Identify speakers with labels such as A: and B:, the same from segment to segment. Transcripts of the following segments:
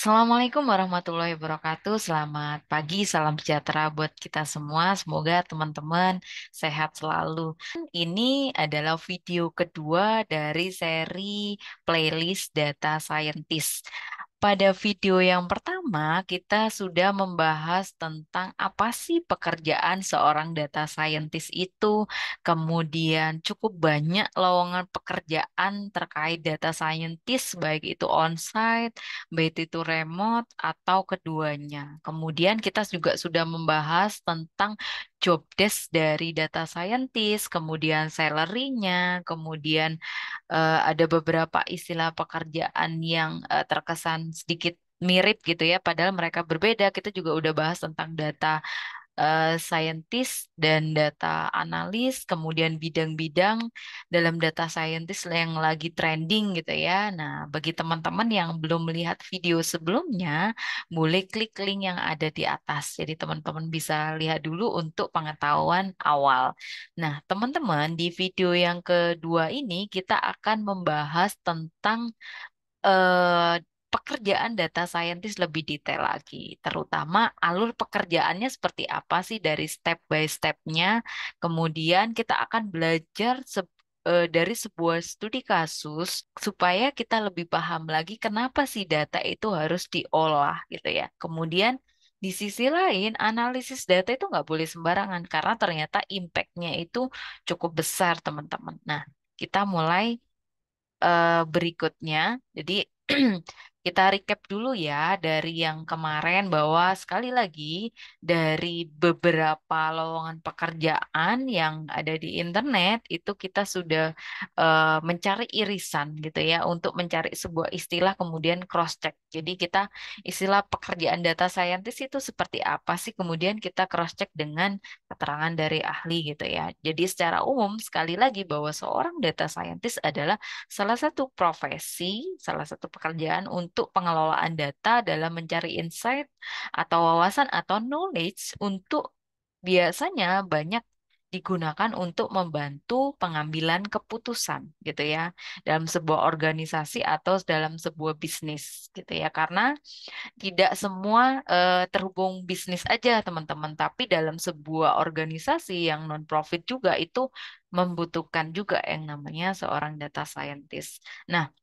A: Assalamualaikum warahmatullahi wabarakatuh. Selamat pagi, salam sejahtera buat kita semua. Semoga teman-teman sehat selalu. Ini adalah video kedua dari seri playlist Data Scientist. Pada video yang pertama, kita sudah membahas tentang apa sih pekerjaan seorang data scientist itu, kemudian cukup banyak lowongan pekerjaan terkait data scientist, baik itu on-site, baik itu remote, atau keduanya. Kemudian kita juga sudah membahas tentang job desk dari data scientist, kemudian salary-nya, kemudian ada beberapa istilah pekerjaan yang terkesan sedikit mirip gitu ya, padahal mereka berbeda. Kita juga udah bahas tentang data scientist dan data analis, kemudian bidang-bidang dalam data scientist yang lagi trending gitu ya. Nah, bagi teman-teman yang belum melihat video sebelumnya, boleh klik link yang ada di atas. Jadi teman-teman bisa lihat dulu untuk pengetahuan awal. Nah, teman-teman, di video yang kedua ini kita akan membahas tentang eh, pekerjaan data scientist lebih detail lagi, terutama alur pekerjaannya seperti apa sih dari step by stepnya. Kemudian kita akan belajar dari sebuah studi kasus supaya kita lebih paham lagi kenapa sih data itu harus diolah gitu ya. Kemudian di sisi lain, analisis data itu nggak boleh sembarangan karena ternyata impact-nya itu cukup besar, teman-teman. Nah, kita mulai berikutnya. Jadi kita recap dulu ya dari yang kemarin bahwa sekali lagi dari beberapa lowongan pekerjaan yang ada di internet itu kita sudah mencari irisan gitu ya untuk mencari sebuah istilah kemudian cross check. Jadi kita istilah pekerjaan data scientist itu seperti apa sih kemudian kita cross check dengan keterangan dari ahli gitu ya. Jadi secara umum sekali lagi bahwa seorang data scientist adalah salah satu profesi, salah satu pekerjaan untuk pengelolaan data dalam mencari insight atau wawasan atau knowledge untuk biasanya banyak digunakan untuk membantu pengambilan keputusan gitu ya dalam sebuah organisasi atau dalam sebuah bisnis gitu ya karena tidak semua terhubung bisnis aja teman-teman tapi dalam sebuah organisasi yang non-profit juga itu membutuhkan juga yang namanya seorang data scientist. Nah,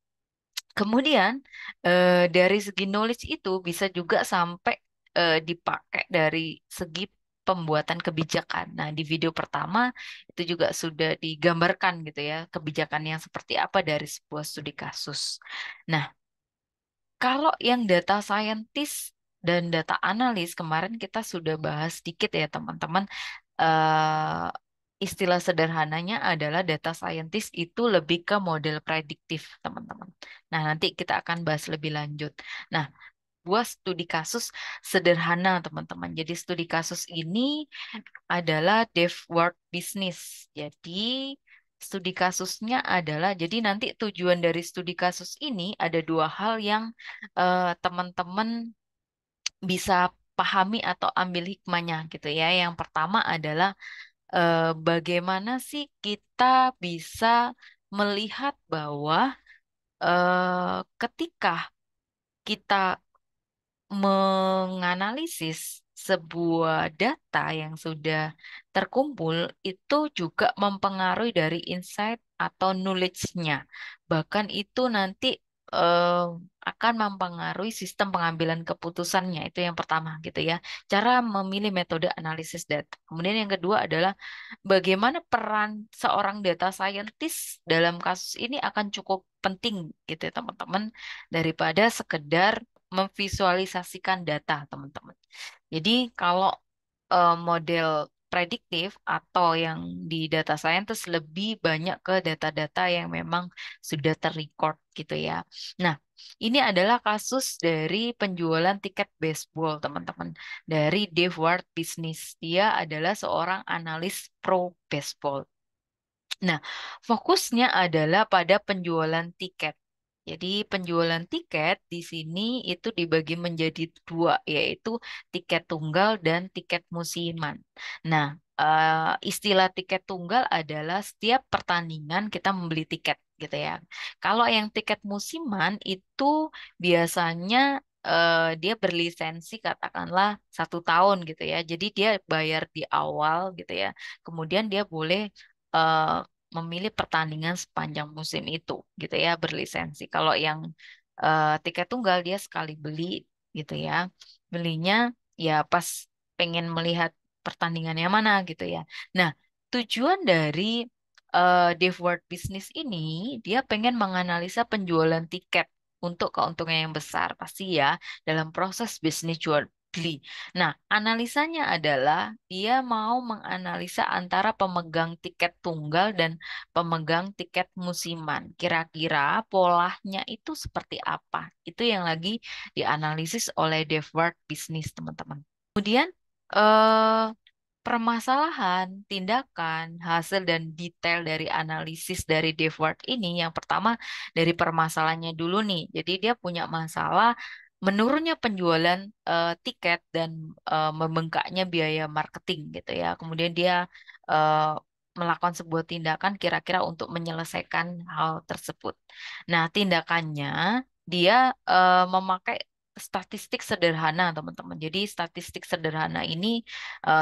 A: kemudian dari segi knowledge itu bisa juga sampai dipakai dari segi pembuatan kebijakan. Nah, di video pertama itu juga sudah digambarkan gitu ya kebijakan yang seperti apa dari sebuah studi kasus. Nah, kalau yang data scientist dan data analis kemarin kita sudah bahas sedikit ya teman-teman. eh Istilah sederhananya adalah data scientist itu lebih ke model prediktif, teman-teman. Nah, nanti kita akan bahas lebih lanjut. Nah, buat studi kasus sederhana, teman-teman. Jadi, studi kasus ini adalah dev world business. Jadi, studi kasusnya adalah, jadi nanti tujuan dari studi kasus ini ada dua hal yang teman-teman bisa pahami atau ambil hikmahnya gitu ya. Yang pertama adalah bagaimana sih kita bisa melihat bahwa ketika kita menganalisis sebuah data yang sudah terkumpul itu juga mempengaruhi dari insight atau knowledge-nya. Bahkan itu nanti eh, akan mempengaruhi sistem pengambilan keputusannya. Itu yang pertama gitu ya. Cara memilih metode analisis data. Kemudian yang kedua adalah bagaimana peran seorang data scientist dalam kasus ini akan cukup penting gitu ya teman-teman daripada sekedar memvisualisasikan data, teman-teman. Jadi kalau model prediktif atau yang di data scientist lebih banyak ke data-data yang memang sudah terrecord gitu ya. Nah, ini adalah kasus dari penjualan tiket baseball, teman-teman. Dari Dave Ward Business. Dia adalah seorang analis pro baseball. Nah, fokusnya adalah pada penjualan tiket. Jadi penjualan tiket di sini itu dibagi menjadi dua, yaitu tiket tunggal dan tiket musiman. Nah, istilah tiket tunggal adalah setiap pertandingan kita membeli tiket gitu ya. Kalau yang tiket musiman itu biasanya dia berlisensi katakanlah 1 tahun gitu ya. Jadi dia bayar di awal gitu ya. Kemudian dia boleh eh, memilih pertandingan sepanjang musim itu gitu ya berlisensi. Kalau yang tiket tunggal dia sekali beli gitu ya. Belinya ya pas pengen melihat pertandingannya mana gitu ya. Nah, tujuan dari Dave Ward Business ini dia pengen menganalisa penjualan tiket untuk keuntungan yang besar pasti ya dalam proses bisnis jual beli. Nah, analisanya adalah dia mau menganalisa antara pemegang tiket tunggal dan pemegang tiket musiman. Kira-kira polanya itu seperti apa? Itu yang lagi dianalisis oleh Dave Ward Business, teman-teman. Kemudian eh permasalahan, tindakan, hasil dan detail dari analisis dari Devward ini yang pertama dari permasalahannya dulu nih. Jadi dia punya masalah menurunnya penjualan tiket dan membengkaknya biaya marketing gitu ya. Kemudian dia eh, melakukan sebuah tindakan kira-kira untuk menyelesaikan hal tersebut. Nah, tindakannya dia memakai statistik sederhana, teman-teman. Jadi statistik sederhana ini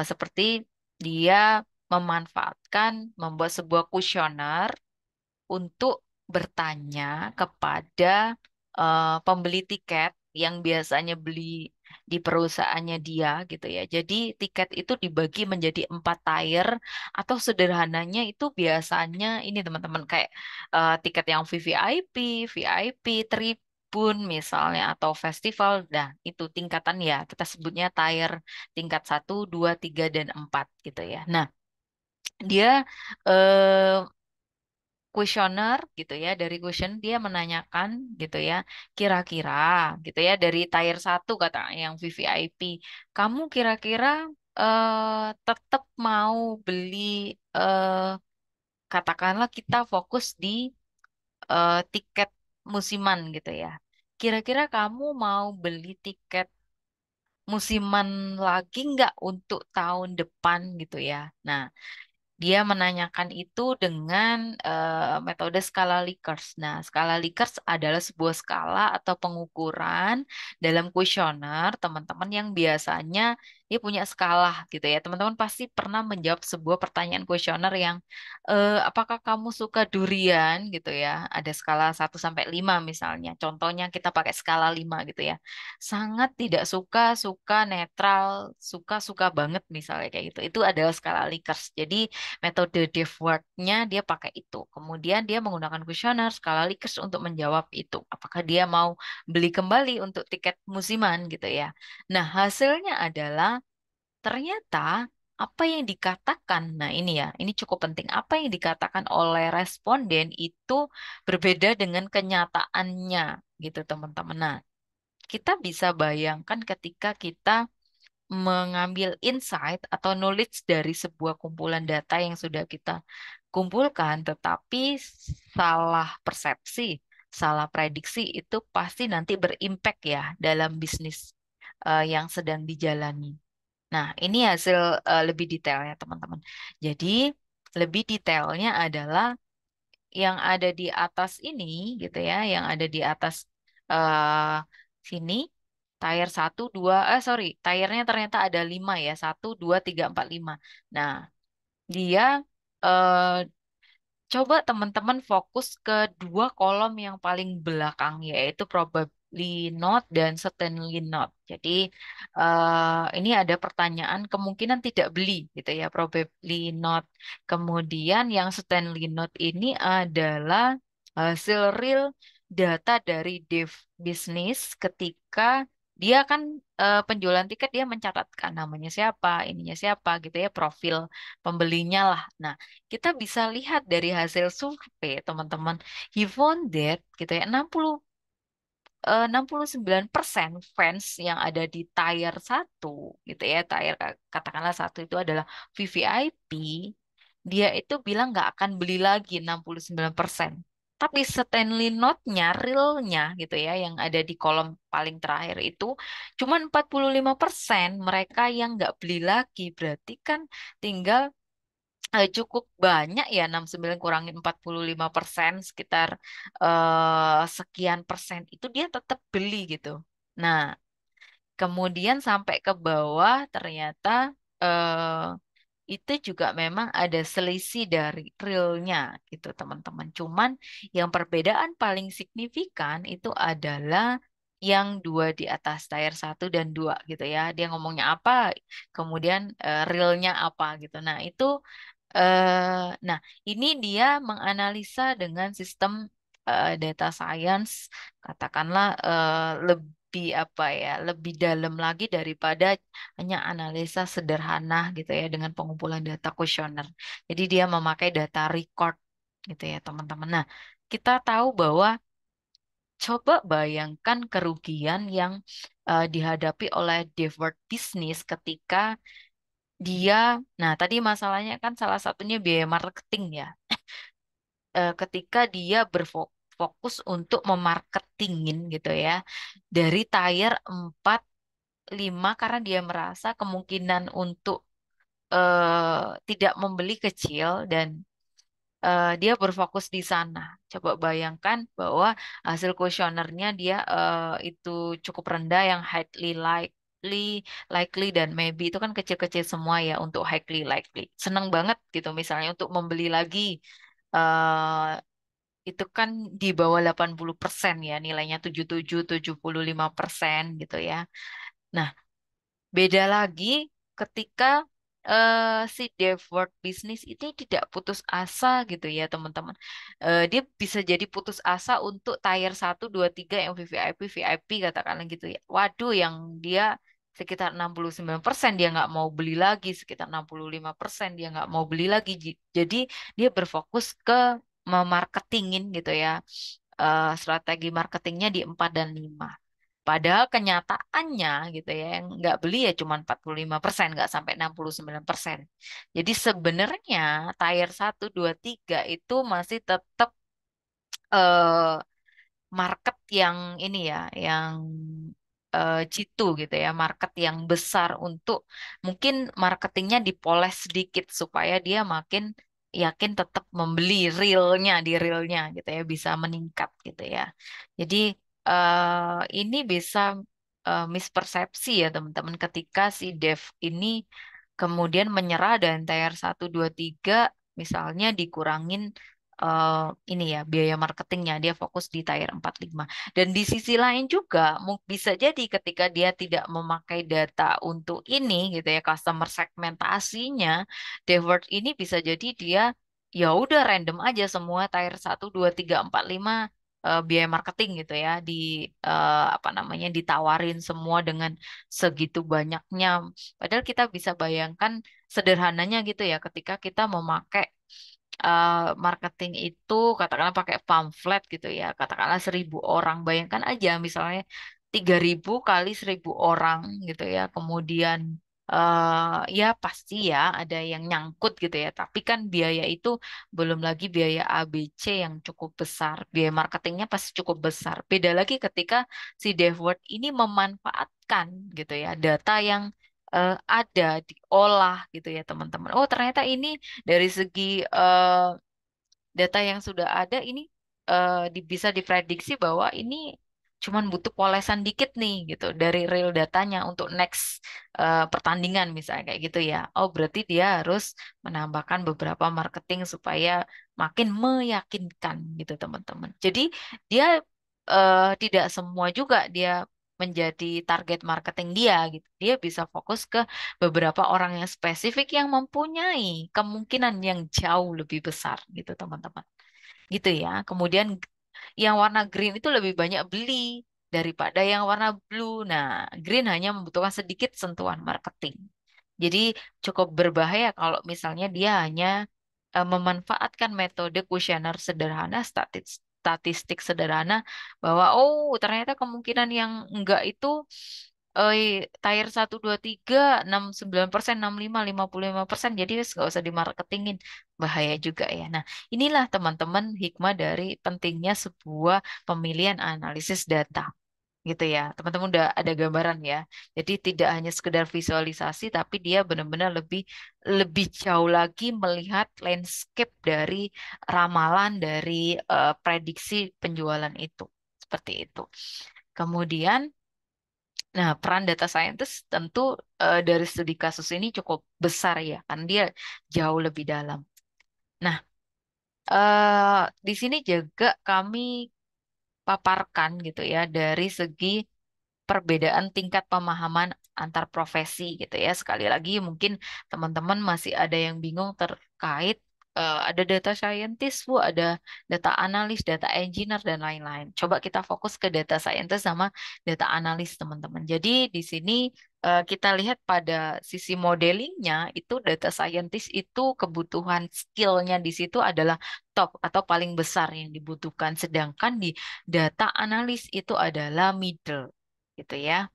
A: seperti dia memanfaatkan membuat sebuah kuesioner untuk bertanya kepada pembeli tiket yang biasanya beli di perusahaannya dia gitu ya. Jadi tiket itu dibagi menjadi 4 tier atau sederhananya itu biasanya ini teman-teman kayak tiket yang VVIP, VIP, Tribun misalnya atau festival. Nah, itu tingkatan ya. Kita sebutnya tier tingkat 1, 2, 3, dan 4 gitu ya. Nah, dia eh, kuesioner gitu ya dari kuesioner dia menanyakan gitu ya kira-kira gitu ya dari tier 1 kata yang VVIP kamu kira-kira tetap mau beli eh, katakanlah kita fokus di tiket musiman gitu ya kira-kira kamu mau beli tiket musiman lagi nggak untuk tahun depan gitu ya nah dia menanyakan itu dengan metode skala Likert. Nah, skala Likert adalah sebuah skala atau pengukuran dalam kuesioner teman-teman yang biasanya dia punya skala gitu ya. Teman-teman pasti pernah menjawab sebuah pertanyaan kuesioner yang apakah kamu suka durian gitu ya. Ada skala 1 sampai 5 misalnya. Contohnya kita pakai skala 5 gitu ya. Sangat tidak suka, suka, netral, suka, suka banget misalnya kayak gitu. Itu adalah skala Likert. Jadi metode Devward-nya dia pakai itu. Kemudian dia menggunakan kuesioner skala Likert untuk menjawab itu. Apakah dia mau beli kembali untuk tiket musiman gitu ya. Nah, hasilnya adalah ternyata apa yang dikatakan, nah ini ya, ini cukup penting. Apa yang dikatakan oleh responden itu berbeda dengan kenyataannya gitu teman-teman. Nah, kita bisa bayangkan ketika kita mengambil insight atau knowledge dari sebuah kumpulan data yang sudah kita kumpulkan, tetapi salah persepsi, salah prediksi itu pasti nanti berimpact ya dalam bisnis yang sedang dijalani. Nah, ini hasil lebih detailnya, teman-teman. Jadi, lebih detailnya adalah yang ada di atas ini gitu ya, yang ada di atas eh sini tier 1, 2, sorry, tiernya ternyata ada 5 ya, 1, 2, 3, 4, 5. Nah, dia eh coba teman-teman fokus ke 2 kolom yang paling belakang, yaitu probably not dan certainly not. Jadi, ini ada pertanyaan kemungkinan tidak beli, gitu ya, probably not. Kemudian yang certainly not ini adalah hasil real data dari dev bisnis ketika dia kan penjualan tiket dia mencatatkan namanya siapa, ininya siapa gitu ya, profil pembelinya lah. Nah, kita bisa lihat dari hasil survei, teman-teman. He found that gitu ya, 69% fans yang ada di tier 1 gitu ya, tier katakanlah 1 itu adalah VVIP, dia itu bilang nggak akan beli lagi 69%. Tapi Stanley Note-nya, realnya gitu ya, yang ada di kolom paling terakhir itu cuma 45% mereka yang nggak beli lagi. Berarti kan tinggal cukup banyak ya 69 kurangin 45% sekitar sekian persen itu dia tetap beli gitu. Nah, kemudian sampai ke bawah ternyata eh, itu juga memang ada selisih dari realnya gitu teman-teman. Cuman yang perbedaan paling signifikan itu adalah yang dua di atas tier satu dan dua gitu ya. Dia ngomongnya apa, kemudian realnya apa gitu. Nah, ini dia menganalisa dengan sistem data science, katakanlah lebih apa ya, lebih dalam lagi daripada hanya analisa sederhana gitu ya dengan pengumpulan data kuesioner. Jadi dia memakai data record gitu ya teman-teman. Nah, kita tahu bahwa coba bayangkan kerugian yang dihadapi oleh Devward Business ketika dia, nah tadi masalahnya kan salah satunya biaya marketing ya. Ketika dia berfokus untuk memarketingin gitu ya dari tier 4 5 karena dia merasa kemungkinan untuk tidak membeli kecil dan dia berfokus di sana. Coba bayangkan bahwa hasil kuesionernya dia itu cukup rendah yang highly likely, likely dan maybe itu kan kecil-kecil semua ya untuk highly likely. Seneng banget gitu misalnya untuk membeli lagi. eh itu kan di bawah 80% ya nilainya 77, 75% gitu ya. Nah, beda lagi ketika si dev world business ini tidak putus asa gitu ya teman-teman. Dia bisa jadi putus asa untuk tier satu 2 3 yang VVIP, VIP katakanlah gitu ya. Waduh yang dia sekitar 69% dia nggak mau beli lagi, sekitar 65% dia nggak mau beli lagi. Jadi dia berfokus ke memarketingin gitu ya. Strategi marketingnya di 4 dan 5. Padahal kenyataannya gitu ya, yang nggak beli ya cuma 45%, nggak sampai 69%. Jadi sebenarnya tier satu 2 3 itu masih tetap eh, market yang ini ya, yang jitu gitu ya, market yang besar untuk mungkin marketingnya dipoles sedikit supaya dia makin yakin tetap membeli realnya di realnya gitu ya, bisa meningkat gitu ya. Jadi ini bisa mispersepsi ya teman-teman ketika si dev ini kemudian menyerah dan tier satu 2 3 misalnya dikurangin ini ya biaya marketingnya dia fokus di tier 4 5 dan di sisi lain juga bisa jadi ketika dia tidak memakai data untuk ini gitu ya customer segmentasinya Devward ini bisa jadi dia ya udah random aja semua tier satu 2 3 4 5 biaya marketing gitu ya di apa namanya ditawarin semua dengan segitu banyaknya padahal kita bisa bayangkan sederhananya gitu ya ketika kita memakai marketing itu katakanlah pakai pamflet gitu ya katakanlah 1.000 orang bayangkan aja misalnya 3.000 kali 1.000 orang gitu ya kemudian ya pasti ya ada yang nyangkut gitu ya tapi kan biaya itu belum lagi biaya ABC yang cukup besar biaya marketingnya pasti cukup besar beda lagi ketika si DevWord ini memanfaatkan gitu ya data yang ada diolah gitu ya teman-teman oh ternyata ini dari segi data yang sudah ada ini bisa diprediksi bahwa ini cuman butuh polesan dikit nih gitu dari real datanya untuk next pertandingan misalnya kayak gitu ya. Oh berarti dia harus menambahkan beberapa marketing supaya makin meyakinkan gitu teman-teman. Jadi dia tidak semua juga dia menjadi target marketing dia gitu. Dia bisa fokus ke beberapa orang yang spesifik yang mempunyai kemungkinan yang jauh lebih besar gitu teman-teman. Gitu ya. Kemudian yang warna green itu lebih banyak beli daripada yang warna blue. Nah, green hanya membutuhkan sedikit sentuhan marketing. Jadi cukup berbahaya kalau misalnya dia hanya memanfaatkan metode kuesioner sederhana, statistik sederhana, bahwa oh ternyata kemungkinan yang enggak itu tier satu 2 3 69%, 65, 55%. Jadi wes nggak usah dimarketingin. Bahaya juga ya. Nah, inilah teman-teman hikmah dari pentingnya sebuah pemilihan analisis data gitu ya. Teman-teman udah ada gambaran ya. Jadi tidak hanya sekedar visualisasi tapi dia benar-benar lebih lebih jauh lagi melihat landscape dari ramalan dari prediksi penjualan itu. Seperti itu. Kemudian Nah, peran data scientist tentu dari studi kasus ini cukup besar ya, kan dia jauh lebih dalam. Nah, di sini juga kami paparkan gitu ya dari segi perbedaan tingkat pemahaman antar profesi gitu ya. Sekali lagi mungkin teman-teman masih ada yang bingung terkait ada data scientist, Bu, ada data analis, data engineer dan lain-lain. Coba kita fokus ke data scientist sama data analis, teman-teman. Jadi di sini kita lihat pada sisi modelingnya itu data scientist itu kebutuhan skillnya di situ adalah top atau paling besar yang dibutuhkan. Sedangkan di data analis itu adalah middle gitu ya.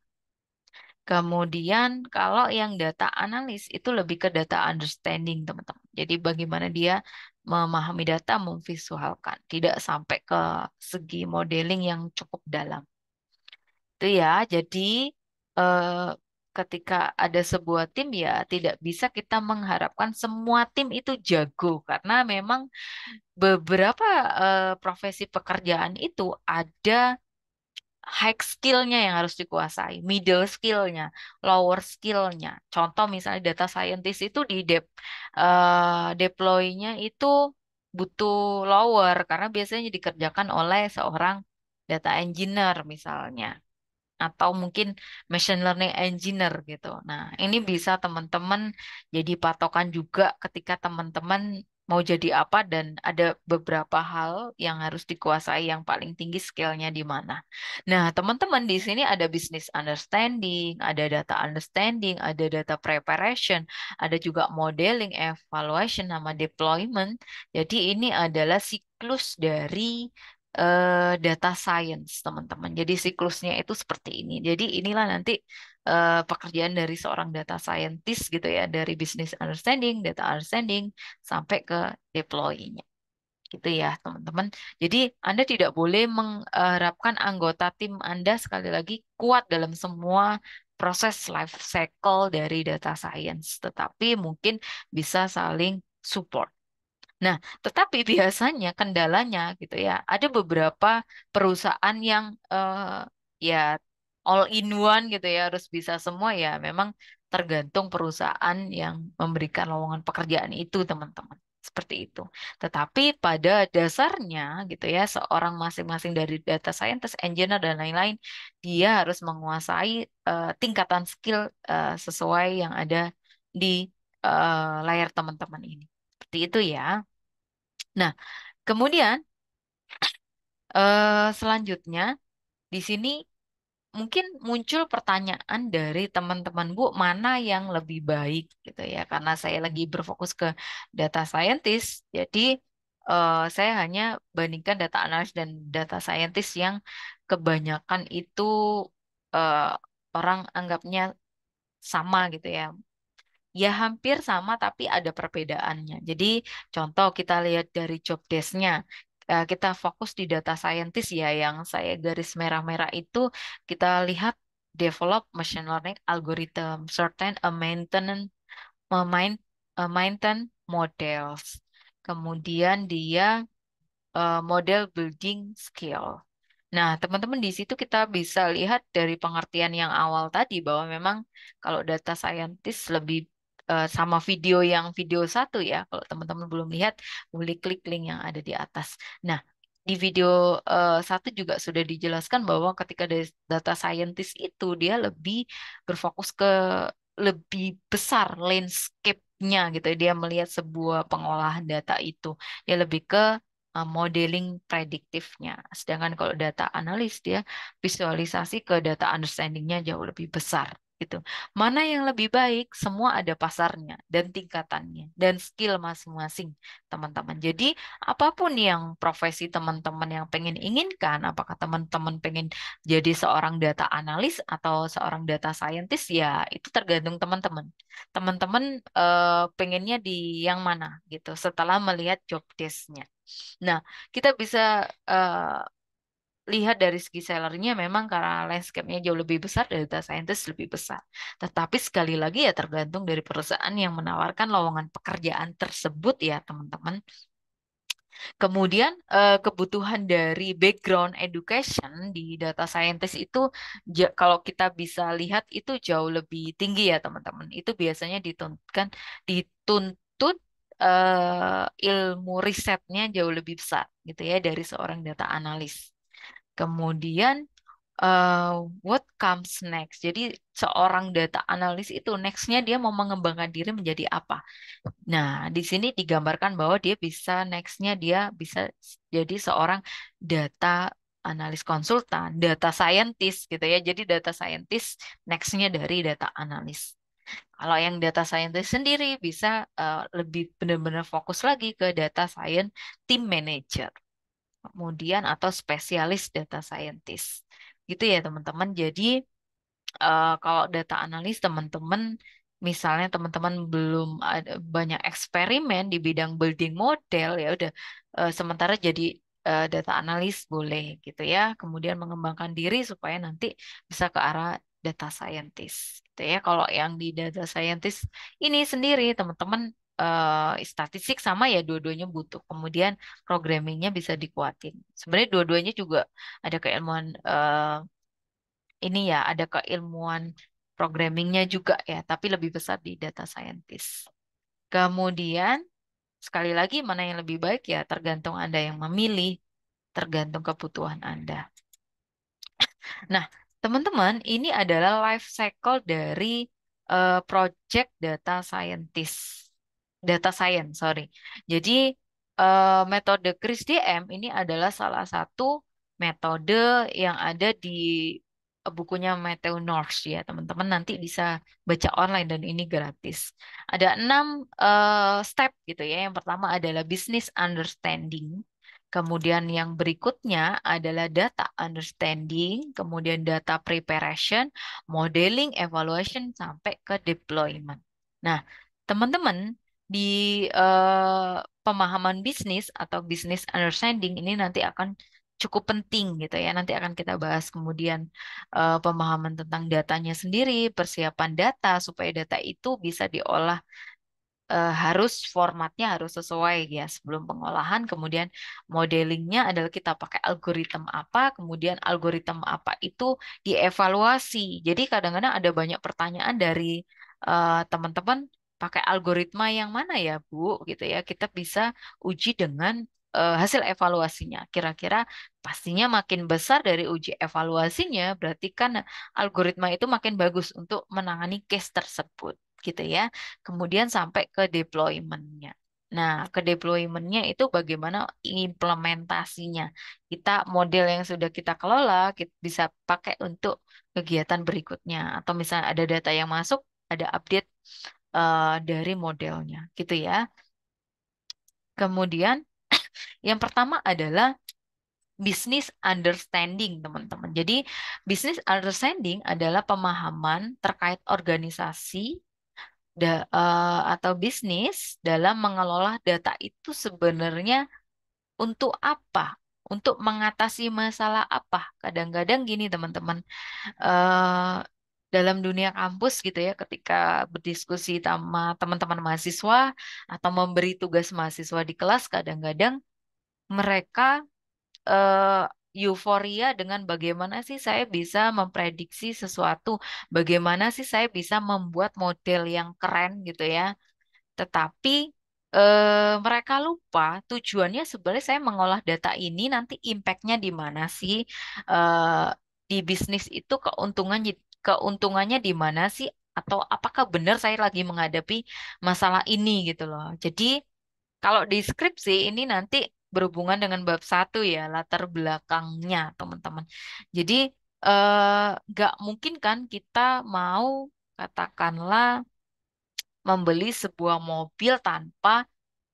A: Kemudian kalau yang data analis itu lebih ke data understanding, teman-teman. Jadi bagaimana dia memahami data, memvisualkan, tidak sampai ke segi modeling yang cukup dalam. Itu ya. Jadi eh, ketika ada sebuah tim ya tidak bisa kita mengharapkan semua tim itu jago karena memang beberapa profesi pekerjaan itu ada high skillnya yang harus dikuasai, middle skillnya, lower skillnya. Contoh misalnya data scientist itu deploy-nya itu butuh lower karena biasanya dikerjakan oleh seorang data engineer misalnya atau mungkin machine learning engineer gitu. Nah, ini bisa teman-teman jadi patokan juga ketika teman-teman mau jadi apa dan ada beberapa hal yang harus dikuasai yang paling tinggi skillnya di mana. Nah, teman-teman di sini ada business understanding, ada data understanding, ada data preparation, ada juga modeling, evaluation, sama deployment. Jadi ini adalah siklus dari data science, teman-teman. Jadi siklusnya itu seperti ini. Jadi inilah nanti pekerjaan dari seorang data scientist gitu ya, dari business understanding, data understanding, sampai ke deploy-nya. Gitu ya, teman-teman. Jadi Anda tidak boleh mengharapkan anggota tim Anda sekali lagi kuat dalam semua proses life cycle dari data science, tetapi mungkin bisa saling support. Nah, tetapi biasanya kendalanya gitu ya, ada beberapa perusahaan yang ya all in one gitu ya, harus bisa semua ya. Memang tergantung perusahaan yang memberikan lowongan pekerjaan itu, teman-teman. Seperti itu. Tetapi pada dasarnya gitu ya, seorang masing-masing dari data scientist, engineer dan lain-lain, dia harus menguasai tingkatan skill sesuai yang ada di layar teman-teman ini. Seperti itu ya. Nah, kemudian selanjutnya di sini mungkin muncul pertanyaan dari teman-teman Bu, mana yang lebih baik gitu ya? Karena saya lagi berfokus ke data scientist, jadi saya hanya bandingkan data analis dan data scientist yang kebanyakan itu eh, orang anggapnya sama gitu ya. Ya hampir sama tapi ada perbedaannya. Jadi contoh kita lihat dari job desk-nya. Kita fokus di data scientist ya yang saya garis merah-merah itu kita lihat develop machine learning algorithm, certain a maintenance maintain models. Kemudian dia model building skill. Nah, teman-teman di situ kita bisa lihat dari pengertian yang awal tadi bahwa memang kalau data scientist lebih sama video satu ya. Kalau teman-teman belum lihat, boleh klik link yang ada di atas. Nah, di video satu juga sudah dijelaskan bahwa ketika data scientist itu dia lebih berfokus ke lebih besar landscape-nya gitu. Dia melihat sebuah pengolahan data itu. Dia lebih ke modeling prediktifnya. Sedangkan kalau data analis dia visualisasi ke data understanding-nya jauh lebih besar gitu. Mana yang lebih baik? Semua ada pasarnya dan tingkatannya dan skill masing-masing teman-teman. Jadi apapun yang profesi teman-teman yang pengen inginkan, apakah teman-teman pengen jadi seorang data analis atau seorang data scientist ya itu tergantung teman-teman. Teman-teman pengennya di yang mana gitu setelah melihat job desk-nya. Nah, kita bisa eh, lihat dari segi salary-nya memang karena landscape-nya jauh lebih besar, data scientist lebih besar. Tetapi sekali lagi ya tergantung dari perusahaan yang menawarkan lowongan pekerjaan tersebut ya teman-teman. Kemudian kebutuhan dari background education di data scientist itu kalau kita bisa lihat itu jauh lebih tinggi ya teman-teman. Itu biasanya dituntut ilmu risetnya jauh lebih besar gitu ya dari seorang data analis. Kemudian eh, what comes next? Jadi seorang data analis itu nextnya dia mau mengembangkan diri menjadi apa? Nah, di sini digambarkan bahwa dia bisa nextnya dia bisa jadi seorang data analis konsultan, data scientist gitu ya. Jadi data scientist nextnya dari data analis. Kalau yang data scientist sendiri bisa lebih benar-benar fokus lagi ke data science team manager, kemudian atau spesialis data scientist. Gitu ya teman-teman. Jadi kalau data analis teman-teman, misalnya teman-teman belum ada banyak eksperimen di bidang building model, ya udah sementara jadi data analis boleh gitu ya. Kemudian mengembangkan diri supaya nanti bisa ke arah data scientist gitu ya. Kalau yang di data scientist ini sendiri teman-teman statistik sama ya dua-duanya butuh. Kemudian programmingnya bisa dikuatin. Sebenarnya dua-duanya juga ada keilmuan ini ya ada keilmuan programmingnya juga ya, tapi lebih besar di data scientist. Kemudian sekali lagi mana yang lebih baik ya tergantung Anda yang memilih, tergantung kebutuhan Anda. Nah, teman-teman, ini adalah life cycle dari project data scientist. Data science, sorry. Jadi, metode Chris DM ini adalah salah satu metode yang ada di bukunya Matthew North ya, teman-teman nanti bisa baca online dan ini gratis. Ada 6 step gitu ya. Yang pertama adalah business understanding. Kemudian yang berikutnya adalah data understanding, kemudian data preparation, modeling, evaluation, sampai ke deployment. Nah, teman-teman, di pemahaman bisnis atau business understanding ini nanti akan cukup penting gitu ya. Nanti akan kita bahas kemudian pemahaman tentang datanya sendiri, persiapan data supaya data itu bisa diolah harus formatnya harus sesuai ya sebelum pengolahan. Kemudian modelingnya adalah kita pakai algoritma apa, kemudian algoritma apa itu dievaluasi. Jadi kadang-kadang ada banyak pertanyaan dari teman-teman pakai algoritma yang mana ya Bu gitu ya. Kita bisa uji dengan hasil evaluasinya. Kira-kira pastinya makin besar dari uji evaluasinya, berarti kan algoritma itu makin bagus untuk menangani case tersebut gitu ya. Kemudian sampai ke deployment-nya. Nah, ke deployment-nya itu bagaimana implementasinya. Kita model yang sudah kita kelola, kita bisa pakai untuk kegiatan berikutnya. Atau misalnya ada data yang masuk, ada update dari modelnya, gitu ya. Kemudian yang pertama adalah business understanding, teman-teman. Jadi, business understanding adalah pemahaman terkait organisasi atau bisnis dalam mengelola data itu sebenarnya untuk apa? Untuk mengatasi masalah apa? Kadang-kadang gini teman-teman, eh, dalam dunia kampus gitu ya, ketika berdiskusi sama teman-teman mahasiswa atau memberi tugas mahasiswa di kelas, kadang-kadang mereka eh, euforia dengan bagaimana sih saya bisa memprediksi sesuatu, bagaimana sih saya bisa membuat model yang keren gitu ya. Tetapi mereka lupa tujuannya sebenarnya saya mengolah data ini nanti impactnya di mana sih Eh, di bisnis itu keuntungannya di mana sih atau apakah benar saya lagi menghadapi masalah ini gitu loh. Jadi kalau di skripsi ini nanti berhubungan dengan bab satu ya latar belakangnya teman-teman. Jadi nggak mungkin kan kita mau katakanlah membeli sebuah mobil tanpa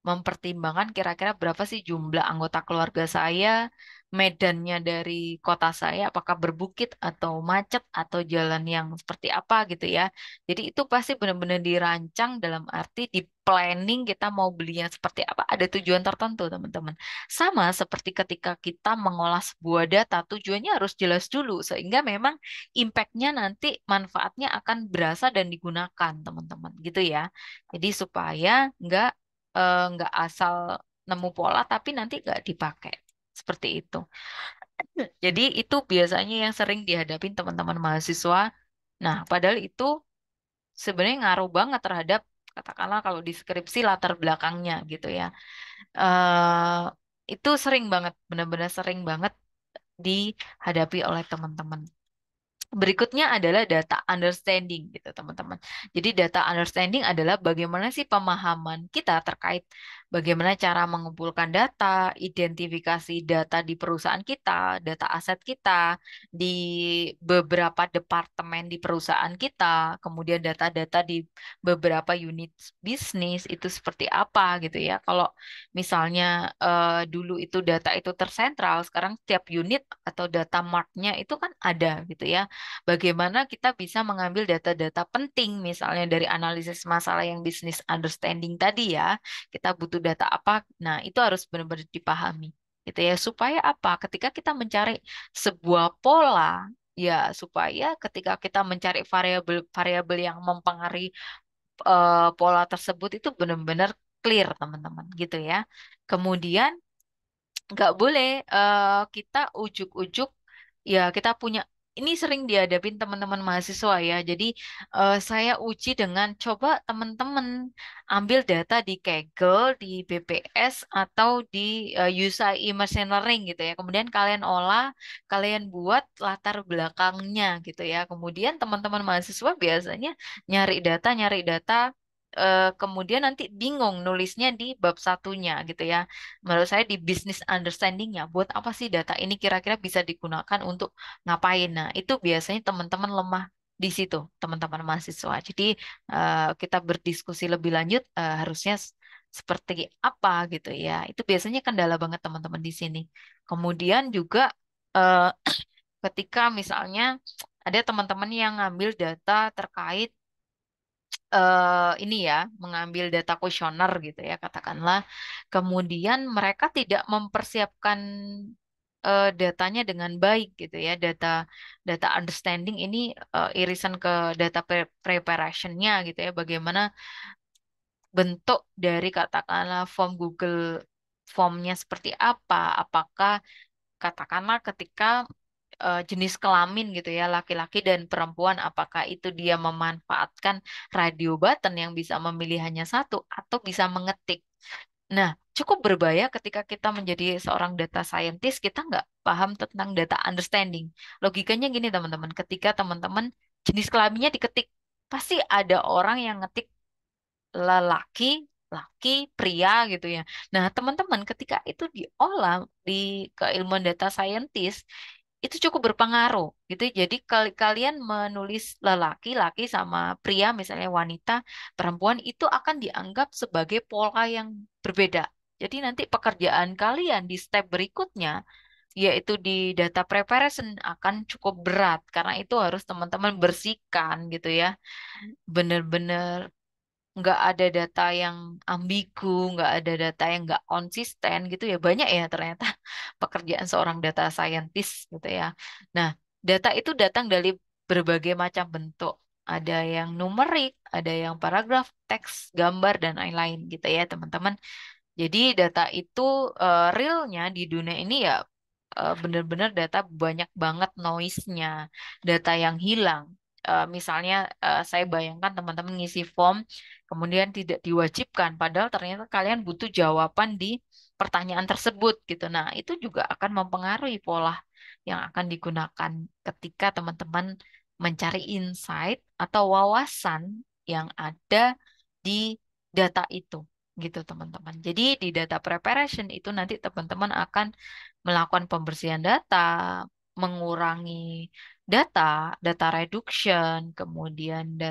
A: mempertimbangkan kira-kira berapa sih jumlah anggota keluarga saya, medannya dari kota saya, apakah berbukit atau macet atau jalan yang seperti apa gitu ya. Jadi itu pasti benar-benar dirancang dalam arti di planning kita mau belinya seperti apa, ada tujuan tertentu teman-teman. Sama seperti ketika kita mengolah sebuah data, tujuannya harus jelas dulu sehingga memang impactnya nanti manfaatnya akan berasa dan digunakan teman-teman gitu ya. Jadi supaya nggak asal nemu pola tapi nanti nggak dipakai. Seperti itu. Jadi itu biasanya yang sering dihadapin teman-teman mahasiswa. Nah, padahal itu sebenarnya ngaruh banget terhadap katakanlah kalau di skripsi latar belakangnya gitu ya. eh itu sering banget, benar-benar sering banget dihadapi oleh teman-teman. Berikutnya adalah data understanding gitu teman-teman. Jadi data understanding adalah bagaimana sih pemahaman kita terkait bagaimana cara mengumpulkan data, identifikasi data di perusahaan kita, data aset kita di beberapa departemen di perusahaan kita, kemudian data-data di beberapa unit bisnis itu seperti apa gitu ya. Kalau misalnya dulu itu data itu tersentral, sekarang tiap unit atau data martnya itu kan ada gitu ya. Bagaimana kita bisa mengambil data-data penting, misalnya dari analisis masalah yang business understanding tadi ya, kita butuh data apa, nah itu harus benar-benar dipahami, gitu ya, supaya apa? Ketika kita mencari sebuah pola, ya supaya ketika kita mencari variabel-variabel yang mempengaruhi pola tersebut itu benar-benar clear, teman-teman, gitu ya. Kemudian nggak boleh kita ujuk-ujuk ya kita punya ini sering dihadapin teman-teman mahasiswa ya. Jadi saya uji dengan coba teman-teman ambil data di Kaggle, di BPS atau di USAI Machine Learning gitu ya. Kemudian kalian olah, kalian buat latar belakangnya gitu ya. Kemudian teman-teman mahasiswa biasanya nyari data kemudian nanti bingung nulisnya di bab satunya gitu ya. Menurut saya di business understanding-nya, buat apa sih data ini kira-kira bisa digunakan untuk ngapain? Nah, itu biasanya teman-teman lemah di situ, teman-teman mahasiswa. Jadi kita berdiskusi lebih lanjut harusnya seperti apa gitu ya. Itu biasanya kendala banget teman-teman di sini. Kemudian juga eh, ketika misalnya ada teman-teman yang ngambil data terkait ini ya, mengambil data kuesioner gitu ya, katakanlah. Kemudian mereka tidak mempersiapkan datanya dengan baik gitu ya, data understanding ini irisan ke data preparationnya gitu ya, bagaimana bentuk dari katakanlah form Google formnya seperti apa, apakah katakanlah ketika jenis kelamin gitu ya, laki-laki dan perempuan, apakah itu dia memanfaatkan radio button yang bisa memilih hanya satu atau bisa mengetik. Nah, cukup berbahaya ketika kita menjadi seorang data scientist, kita nggak paham tentang data understanding. Logikanya gini teman-teman, ketika teman-teman jenis kelaminnya diketik, pasti ada orang yang ngetik lelaki, laki, pria gitu ya. Nah, teman-teman ketika itu diolah di keilmuan data scientist, itu cukup berpengaruh gitu. Jadi kalian menulis lelaki, laki sama pria misalnya wanita, perempuan itu akan dianggap sebagai pola yang berbeda. Jadi nanti pekerjaan kalian di step berikutnya yaitu di data preparation akan cukup berat karena itu harus teman-teman bersihkan gitu ya. Bener-bener nggak ada data yang ambigu, nggak ada data yang nggak konsisten gitu ya. Banyak ya ternyata pekerjaan seorang data scientist gitu ya. Nah, data itu datang dari berbagai macam bentuk. Ada yang numerik, ada yang paragraf, teks, gambar, dan lain-lain gitu ya teman-teman. Jadi data itu realnya di dunia ini ya benar-benar data banyak banget noise-nya, data yang hilang. Misalnya saya bayangkan teman-teman ngisi form, kemudian tidak diwajibkan, padahal ternyata kalian butuh jawaban di pertanyaan tersebut gitu. Nah, itu juga akan mempengaruhi pola yang akan digunakan ketika teman-teman mencari insight atau wawasan yang ada di data itu gitu teman-teman. Jadi di data preparation itu nanti teman-teman akan melakukan pembersihan data, mengurangi data, data reduction, kemudian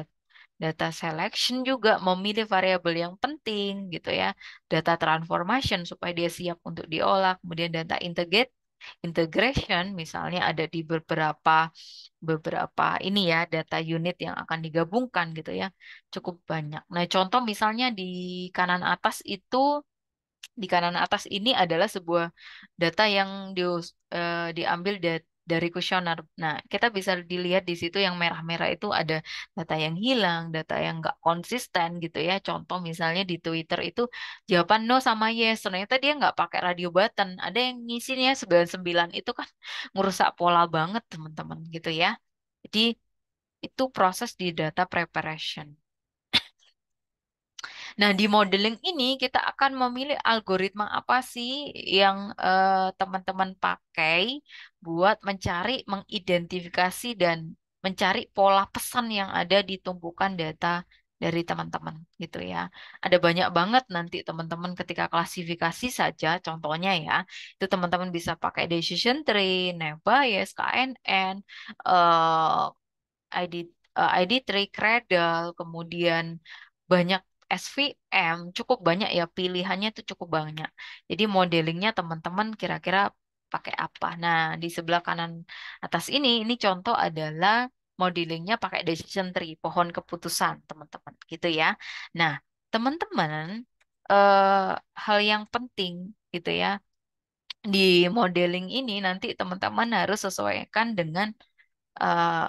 A: data selection juga memilih variabel yang penting gitu ya. Data transformation supaya dia siap untuk diolah, kemudian data integration misalnya ada di beberapa beberapa ini ya data unit yang akan digabungkan gitu ya. Cukup banyak. Nah, contoh misalnya kanan atas itu di kanan atas ini adalah sebuah data yang diambil dari kuesioner. Nah, kita bisa dilihat di situ yang merah-merah itu ada data yang hilang, data yang nggak konsisten gitu ya. Contoh misalnya di Twitter itu jawaban no sama yes, ternyata dia nggak pakai radio button. Ada yang ngisinya 99 itu kan ngerusak pola banget teman-teman gitu ya. Jadi itu proses di data preparation. Nah, di modeling ini kita akan memilih algoritma apa sih yang teman-teman pakai buat mencari, mengidentifikasi, dan mencari pola pesan yang ada di tumpukan data dari teman-teman gitu ya. Ada banyak banget nanti teman-teman ketika klasifikasi saja, contohnya ya, itu teman-teman bisa pakai decision tree, naive Bayes, KNN, eh, ID ID tree, Cradle, kemudian banyak SVM, cukup banyak ya pilihannya itu cukup banyak. Jadi modelingnya teman-teman kira-kira pakai apa? Nah, di sebelah kanan atas ini contoh adalah modelingnya pakai decision tree, pohon keputusan, teman-teman, gitu ya. Nah, teman-teman, eh, hal yang penting gitu ya di modeling ini nanti teman-teman harus sesuaikan dengan eh,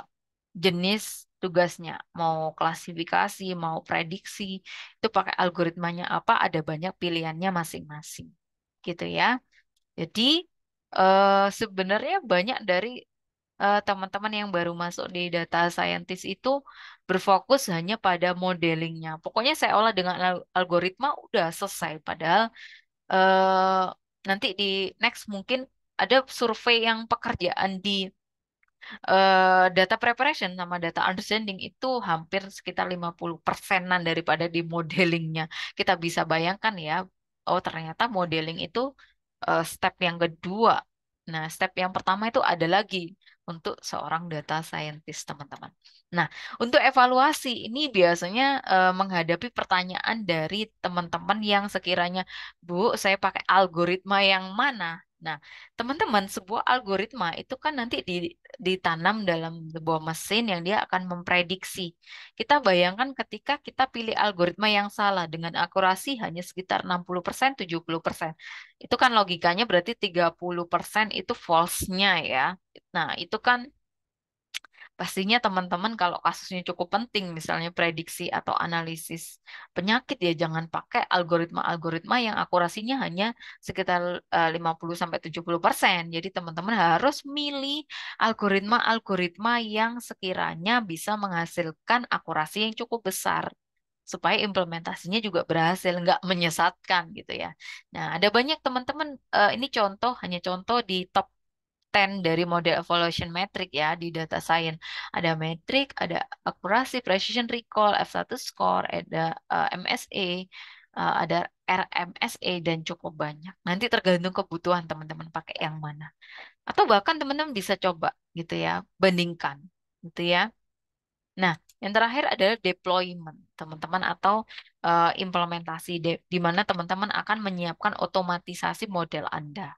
A: jenis tugasnya, mau klasifikasi, mau prediksi, itu pakai algoritmanya apa, ada banyak pilihannya masing-masing. Gitu ya. Jadi sebenarnya banyak dari teman-teman yang baru masuk di data scientist itu berfokus hanya pada modelingnya. Pokoknya saya olah dengan algoritma udah selesai. Padahal eh, nanti di next mungkin ada survei yang pekerjaan di data preparation sama data understanding itu hampir sekitar 50%-an daripada di modelingnya. Kita bisa bayangkan ya, oh ternyata modeling itu step yang kedua. Nah, step yang pertama itu ada lagi untuk seorang data scientist, teman-teman. Nah, untuk evaluasi ini biasanya menghadapi pertanyaan dari teman-teman yang sekiranya, Bu, saya pakai algoritma yang mana? Nah, teman-teman, sebuah algoritma itu kan nanti ditanam dalam sebuah mesin yang dia akan memprediksi. Kita bayangkan ketika kita pilih algoritma yang salah dengan akurasi hanya sekitar 60%, 70%. Itu kan logikanya berarti 30% itu false-nya ya. Nah, itu kan pastinya teman-teman kalau kasusnya cukup penting, misalnya prediksi atau analisis penyakit ya jangan pakai algoritma-algoritma yang akurasinya hanya sekitar 50-70%. Jadi teman-teman harus milih algoritma-algoritma yang sekiranya bisa menghasilkan akurasi yang cukup besar supaya implementasinya juga berhasil, nggak menyesatkan gitu ya. Nah, ada banyak teman-teman, ini contoh, hanya contoh di top 10 dari model evaluation metric ya di data science. Ada metrik, ada akurasi, precision recall, F1 score, ada MSA, ada RMSA, dan cukup banyak. Nanti tergantung kebutuhan teman-teman pakai yang mana. Atau bahkan teman-teman bisa coba gitu ya, bandingkan gitu ya. Nah, yang terakhir adalah deployment, teman-teman, atau implementasi di mana teman-teman akan menyiapkan otomatisasi model Anda.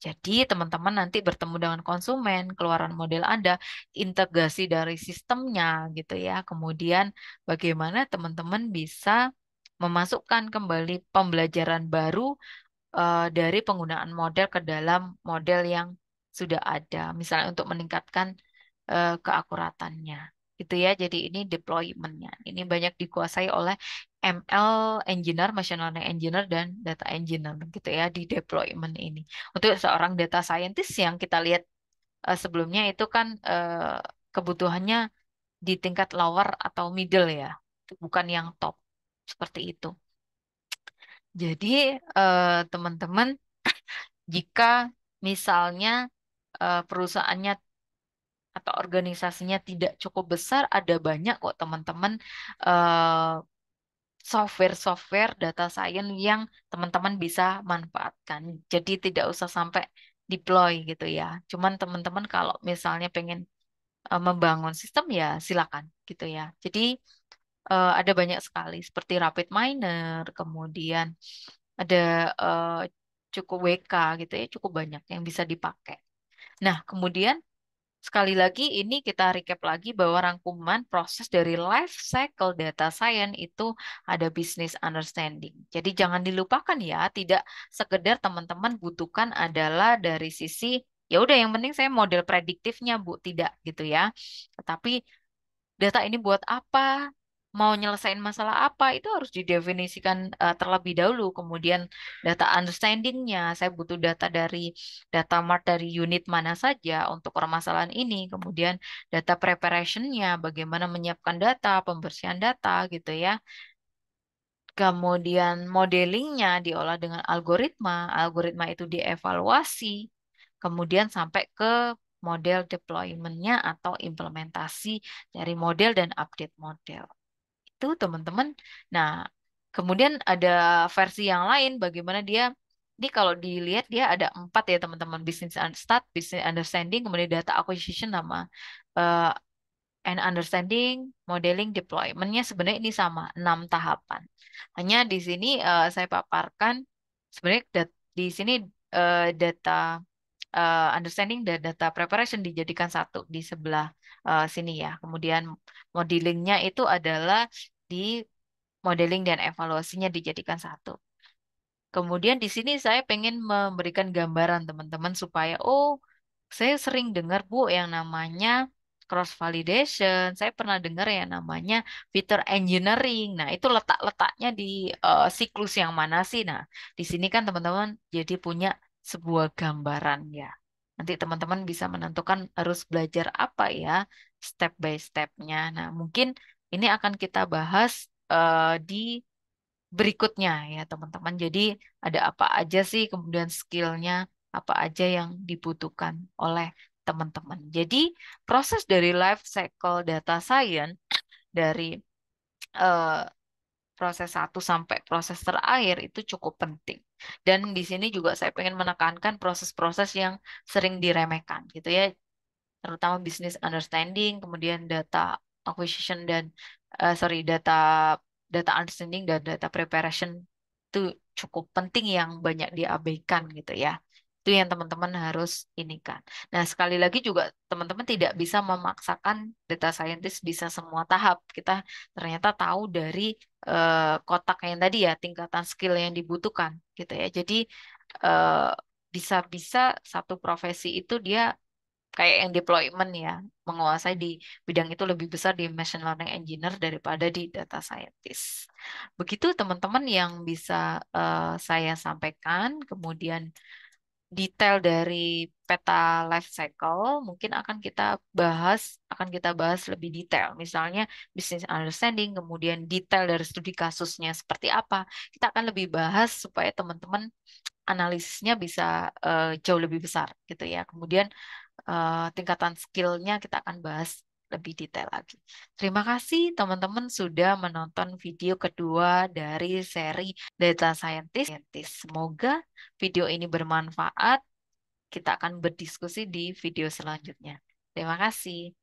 A: Jadi, teman-teman nanti bertemu dengan konsumen, keluaran model Anda, integrasi dari sistemnya gitu ya. Kemudian, bagaimana teman-teman bisa memasukkan kembali pembelajaran baru dari penggunaan model ke dalam model yang sudah ada, misalnya untuk meningkatkan keakuratannya. Gitu ya. Jadi ini deployment-nya. Ini banyak dikuasai oleh ML engineer, machine learning engineer, dan data engineer gitu ya di deployment ini. Untuk seorang data scientist yang kita lihat sebelumnya itu kan kebutuhannya di tingkat lower atau middle ya, bukan yang top seperti itu. Jadi teman-teman, jika misalnya perusahaannya atau organisasinya tidak cukup besar, ada banyak kok teman-teman eh, software-software data science yang teman-teman bisa manfaatkan. Jadi tidak usah sampai deploy gitu ya. Cuman teman-teman kalau misalnya pengen membangun sistem ya silakan gitu ya. Jadi ada banyak sekali seperti RapidMiner, kemudian ada eh, cukup WK gitu ya, cukup banyak yang bisa dipakai. Nah, kemudian sekali lagi ini kita recap lagi bahwa rangkuman proses dari life cycle data science itu ada business understanding. Jadi jangan dilupakan ya, tidak sekedar teman-teman butuhkan adalah dari sisi ya udah yang penting saya model prediktifnya Bu, tidak gitu ya. Tetapi data ini buat apa? Mau nyelesain masalah apa? Itu harus didefinisikan terlebih dahulu. Kemudian data understanding-nya, saya butuh data dari data mart dari unit mana saja untuk permasalahan ini. Kemudian data preparation-nya, bagaimana menyiapkan data, pembersihan data gitu ya. Kemudian modelingnya diolah dengan algoritma, algoritma itu dievaluasi, kemudian sampai ke model deployment-nya atau implementasi dari model dan update model. Itu teman-teman. Nah, kemudian ada versi yang lain, bagaimana dia, ini kalau dilihat dia ada 4 ya teman-teman, start, business understanding, kemudian data acquisition sama eh, and understanding, modeling, deployment-nya sebenarnya ini sama, 6 tahapan. Hanya di sini saya paparkan sebenarnya di sini data understanding dan data preparation dijadikan satu di sebelah sini ya. Kemudian modelingnya itu adalah di modeling dan evaluasinya dijadikan satu. Kemudian di sini saya pengen memberikan gambaran teman-teman supaya saya sering dengar Bu yang namanya cross validation. Saya pernah dengar yang namanya feature engineering. Nah, itu letak-letaknya di siklus yang mana sih? Nah, di sini kan teman-teman jadi punya sebuah gambaran ya. Nanti teman-teman bisa menentukan harus belajar apa ya step by stepnya. Nah, mungkin ini akan kita bahas di berikutnya ya teman-teman. Jadi ada apa aja sih kemudian skillnya, apa aja yang dibutuhkan oleh teman-teman. Jadi proses dari life cycle data science dari eh, proses satu sampai proses terakhir itu cukup penting. Dan di sini juga saya pengen menekankan proses-proses yang sering diremehkan gitu ya, terutama business understanding, kemudian data acquisition dan data data understanding dan data preparation itu cukup penting yang banyak diabaikan gitu ya. Itu yang teman-teman harus ini kan. Nah, sekali lagi juga teman-teman tidak bisa memaksakan data scientist bisa semua tahap. Kita ternyata tahu dari kotak yang tadi ya, tingkatan skill yang dibutuhkan gitu ya. Jadi eh, bisa-bisa satu profesi itu dia kayak yang deployment ya, menguasai di bidang itu lebih besar di machine learning engineer daripada di data scientist. Begitu teman-teman yang bisa saya sampaikan. Kemudian detail dari peta life cycle mungkin akan kita bahas lebih detail. Misalnya business understanding, kemudian detail dari studi kasusnya seperti apa. Kita akan lebih bahas supaya teman-teman analisisnya bisa jauh lebih besar gitu ya. Kemudian tingkatan skillnya kita akan bahas lebih detail lagi. Terima kasih teman-teman sudah menonton video kedua dari seri Data Scientist. Semoga video ini bermanfaat. Kita akan berdiskusi di video selanjutnya. Terima kasih.